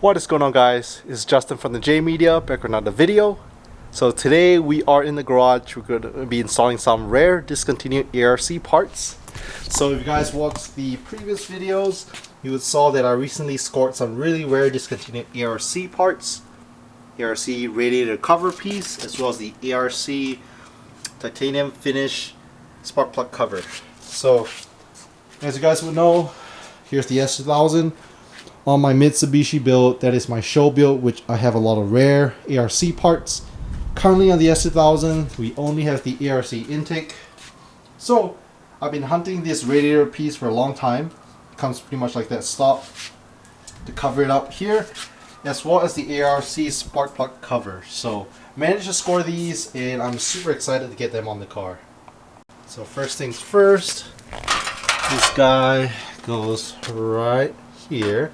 What is going on, guys? It's Justin from the J Media, back with another video. So today we are in the garage. We're going to be installing some rare discontinued ARC parts. So if you guys watched the previous videos, you would saw that I recently scored some really rare discontinued ARC parts. ARC radiator cover piece, as well as the ARC titanium finish spark plug cover. So as you guys would know, here's the S2000. On my Mitsubishi build, that is my show build, which I have a lot of rare ARC parts. Currently on the S2000, we only have the ARC intake. So I've been hunting this radiator piece for a long time. It comes pretty much like that stop to cover it up here, as well as the ARC spark plug cover. So managed to score these, and I'm super excited to get them on the car. So first things first, this guy goes right here.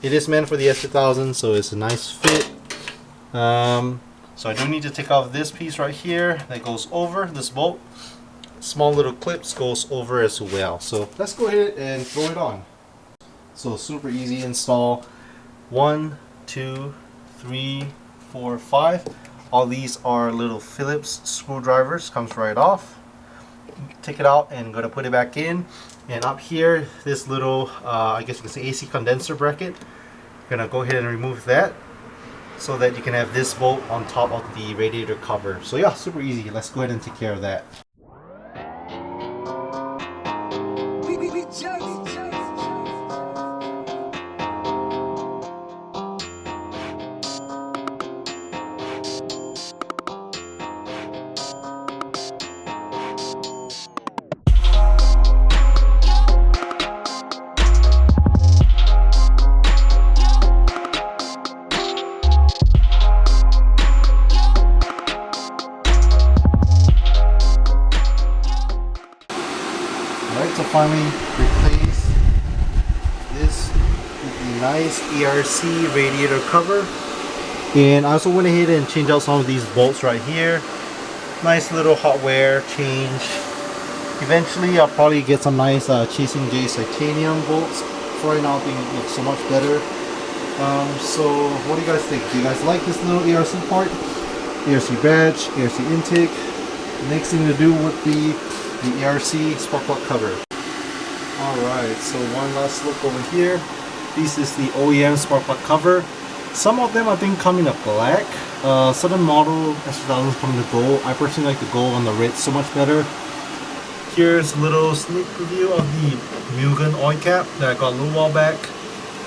It is meant for the S2000, so it's a nice fit. So I do need to take off this piece right here that goes over this bolt. Small little clips goes over as well. So let's go ahead and throw it on. So super easy install. 1, 2, 3, 4, 5. All these are little Phillips screwdrivers. Comes right off. Take it out and go to put it back in. And up here, this little, I guess you can say AC condenser bracket. You're gonna go ahead and remove that so that you can have this bolt on top of the radiator cover. So yeah, super easy. Let's go ahead and take care of that. To finally replace this with the nice ARC radiator cover, and I also went ahead and changed out some of these bolts right here. Nice little hot wear change. Eventually I'll probably get some nice Chasing J titanium bolts. For right now, I think it looks so much better. So what do you guys think? Do you guys like this little ARC part? ARC badge, ARC intake. Next thing to do would be the ARC spark plug cover. Alright, so one last look over here. This is the OEM spark plug cover. Some of them I think come in a black. Certain model S2000s come in the gold. I personally like the gold on the red so much better. Here's a little sneak preview of the Mugen oil cap that I got a little while back.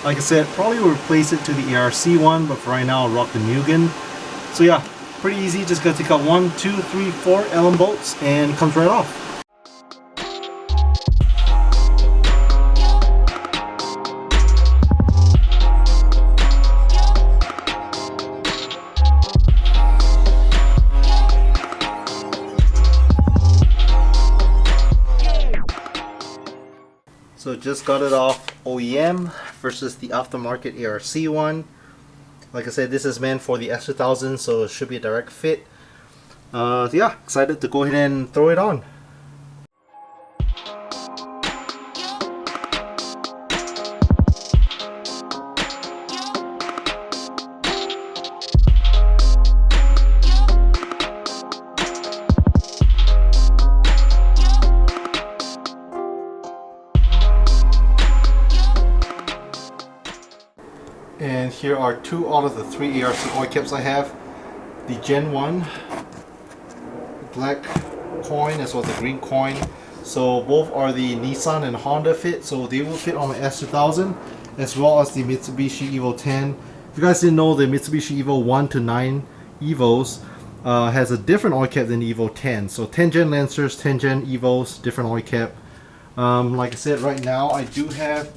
Like I said, probably will replace it to the ARC one, but for right now I'll rock the Mugen. So yeah, pretty easy. Just gotta take out 1, 2, 3, 4 Allen bolts and it comes right off. So just got it off OEM versus the aftermarket ARC one. Like I said, this is meant for the S2000, so it should be a direct fit. Yeah, excited to go ahead and throw it on. And here are 2 out of the 3 ARC oil caps I have. The Gen 1 black coin as well as the green coin. So both are the Nissan and Honda fit, so they will fit on the S2000 as well as the Mitsubishi Evo 10. If you guys didn't know, the Mitsubishi Evo 1 to 9 Evos has a different oil cap than the Evo 10. So 10 Gen Lancers, 10 Gen Evos, different oil cap. Like I said, right now I do have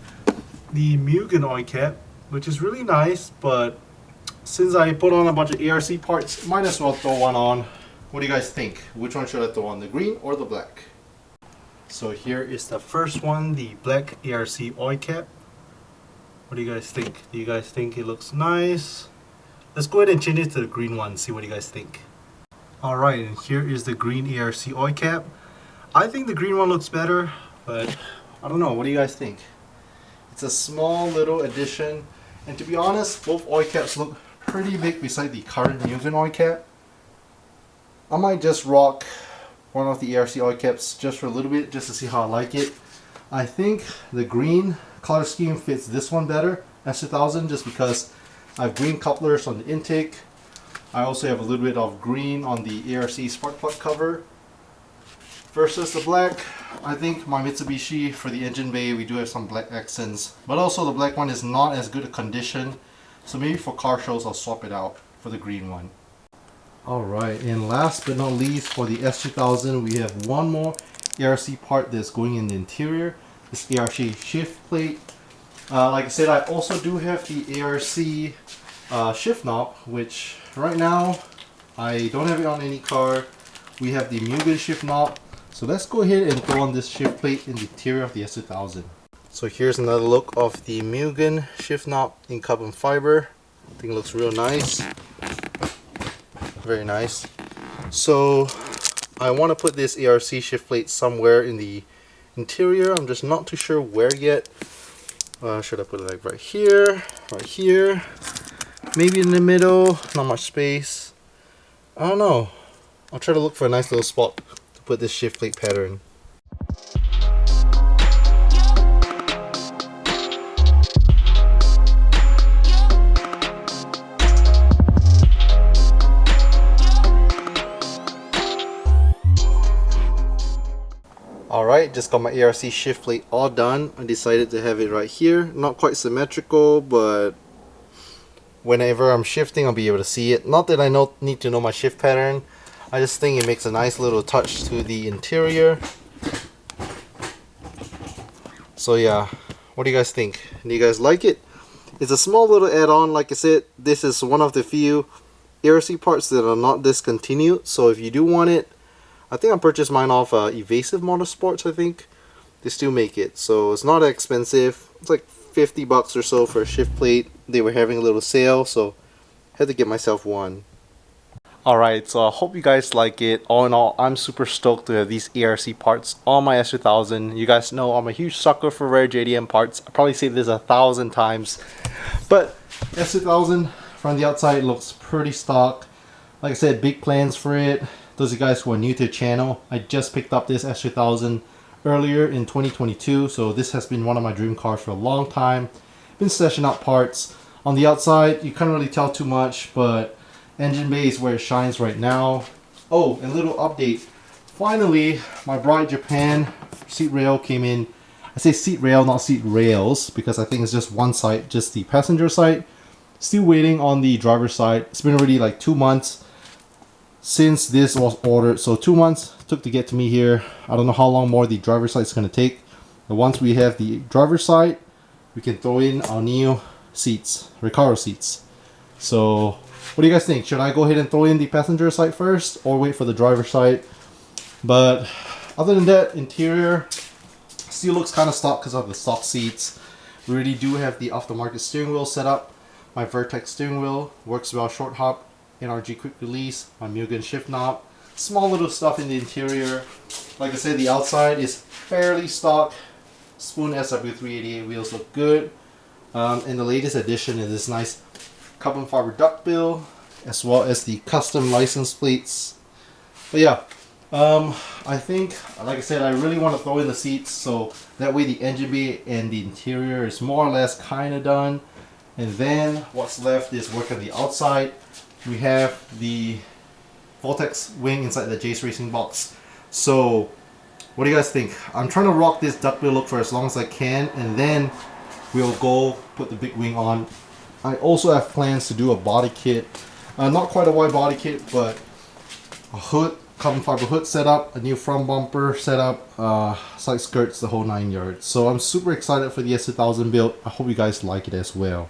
the Mugen oil cap, which is really nice, but since I put on a bunch of ARC parts, might as well throw one on. What do you guys think? Which one should I throw on, the green or the black? So here is the first one, the black ARC oil cap. What do you guys think? Do you guys think it looks nice? Let's go ahead and change it to the green one, see what you guys think. Alright, and here is the green ARC oil cap. I think the green one looks better, but I don't know. What do you guys think? It's a small little addition. And to be honest, both oil caps look pretty big beside the current Mugen oil cap. I might just rock one of the ARC oil caps just for a little bit, just to see how I like it. I think the green color scheme fits this one better, S2000, just because I have green couplers on the intake. I also have a little bit of green on the ARC spark plug cover. Versus the black, I think my Mitsubishi, for the engine bay, we do have some black accents. But also the black one is not as good a condition, so maybe for car shows I'll swap it out for the green one. Alright, and last but not least, for the S2000, we have one more ARC part that's going in the interior. This ARC shift plate. Like I said, I also do have the ARC shift knob, which right now I don't have it on any car. We have the Mugen shift knob. So let's go ahead and throw on this shift plate in the interior of the S2000. So here's another look of the Mugen shift knob in carbon fiber. I think it looks real nice. Very nice. So I want to put this ARC shift plate somewhere in the interior. I'm just not too sure where yet. Should I put it like right here, maybe in the middle? Not much space. I don't know. I'll try to look for a nice little spot to put this shift plate pattern. Alright, just got my ARC shift plate all done. I decided to have it right here. Not quite symmetrical, but whenever I'm shifting I'll be able to see it. Not that I need to know my shift pattern. I just think it makes a nice little touch to the interior. So yeah, what do you guys think? Do you guys like it? It's a small little add-on. Like I said, this is one of the few ARC parts that are not discontinued. So if you do want it, I think I purchased mine off Evasive Motorsports, I think. They still make it, so it's not that expensive. It's like 50 bucks or so for a shift plate. They were having a little sale, so I had to get myself one. Alright, so I hope you guys like it. All in all, I'm super stoked to have these ARC parts on my S2000. You guys know I'm a huge sucker for rare JDM parts. I probably say this 1,000 times. But S2000 from the outside looks pretty stock. Like I said, big plans for it. Those of you guys who are new to the channel, I just picked up this S2000 earlier in 2022, so this has been one of my dream cars for a long time. Been stashing out parts. On the outside, you can't really tell too much, but engine bay is where it shines right now. Oh, and a little update. Finally, my Bright Japan seat rail came in. I say seat rail, not seat rails, because I think it's just one side, just the passenger side. Still waiting on the driver's side. It's been already like 2 months since this was ordered, so 2 months took to get to me here. I don't know how long more the driver's side is going to take. But once we have the driver's side, we can throw in our new seats, Recaro seats. So what do you guys think? Should I go ahead and throw in the passenger side first or wait for the driver's side? But other than that, interior still looks kind of stock because of the stock seats. We already do have the aftermarket steering wheel set up. My Vertex steering wheel works well, short hop, NRG quick release, my Mugen shift knob, small little stuff in the interior. Like I said, the outside is fairly stock. Spoon SW388 wheels look good. And the latest addition is this nice carbon fiber duckbill, as well as the custom license plates. But yeah, I think, like I said, I really want to throw in the seats, so that way the engine bay and the interior is more or less kind of done. And then what's left is work on the outside. We have the Vortex wing inside the Jace Racing box. So what do you guys think? I'm trying to rock this duckbill look for as long as I can, and then we'll go put the big wing on. I also have plans to do a body kit. Not quite a wide body kit, but a hood, carbon fiber hood setup, a new front bumper setup, side skirts, the whole 9 yards. So I'm super excited for the S2000 build. I hope you guys like it as well.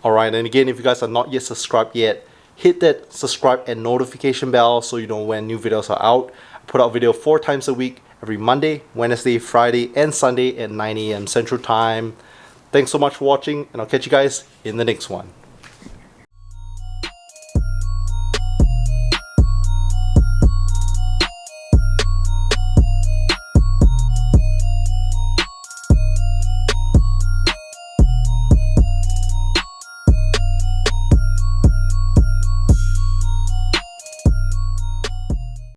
Alright, and again, if you guys are not yet subscribed yet, hit that subscribe and notification bell so you know when new videos are out. I put out video 4 times a week, every Monday, Wednesday, Friday, and Sunday at 9 AM Central Time. Thanks so much for watching, and I'll catch you guys in the next one.